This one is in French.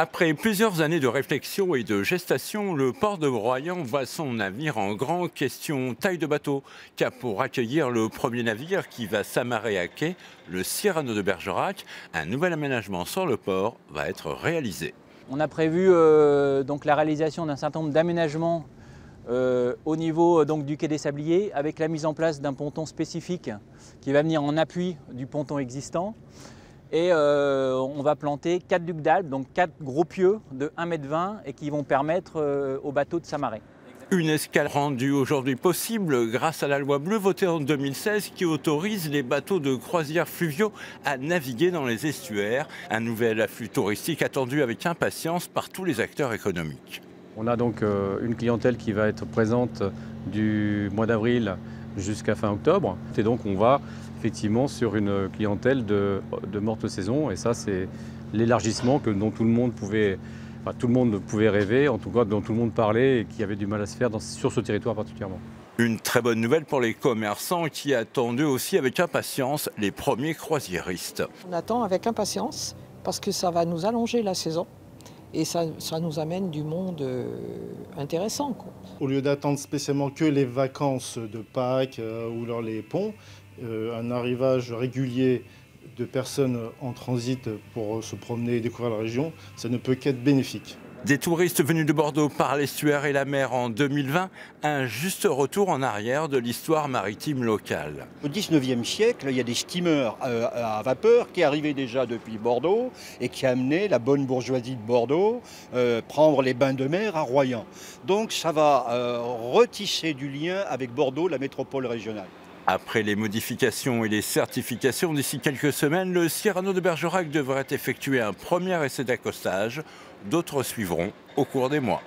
Après plusieurs années de réflexion et de gestation, le port de Royan voit son navire en grand. Question taille de bateau, car pour accueillir le premier navire qui va s'amarrer à quai, le Cyrano de Bergerac, un nouvel aménagement sur le port va être réalisé. On a prévu donc la réalisation d'un certain nombre d'aménagements au niveau du quai des Sabliers, avec la mise en place d'un ponton spécifique qui va venir en appui du ponton existant. Et on va planter 4 ducs d'algues, donc 4 gros pieux de 1,20 m et qui vont permettre aux bateaux de s'amarrer. Une escale rendue aujourd'hui possible grâce à la loi bleue votée en 2016 qui autorise les bateaux de croisière fluviaux à naviguer dans les estuaires. Un nouvel afflux touristique attendu avec impatience par tous les acteurs économiques. On a donc une clientèle qui va être présente du mois d'avril jusqu'à fin octobre. Et donc on va effectivement sur une clientèle de morte saison. Et ça, c'est l'élargissement dont tout le monde pouvait rêver, en tout cas dont tout le monde parlait et qui avait du mal à se faire sur ce territoire particulièrement. Une très bonne nouvelle pour les commerçants qui attendent eux aussi avec impatience les premiers croisiéristes. On attend avec impatience parce que ça va nous allonger la saison. Et ça nous amène du monde intéressant, quoi. Au lieu d'attendre spécialement que les vacances de Pâques ou alors les ponts, un arrivage régulier de personnes en transit pour se promener et découvrir la région, ça ne peut qu'être bénéfique. Des touristes venus de Bordeaux par l'estuaire et la mer en 2020, un juste retour en arrière de l'histoire maritime locale. Au XIXe siècle, il y a des steamers à vapeur qui arrivaient déjà depuis Bordeaux et qui amenaient la bonne bourgeoisie de Bordeaux prendre les bains de mer à Royan. Donc ça va retisser du lien avec Bordeaux, la métropole régionale. Après les modifications et les certifications, d'ici quelques semaines, le Cyrano de Bergerac devrait effectuer un premier essai d'accostage. D'autres suivront au cours des mois.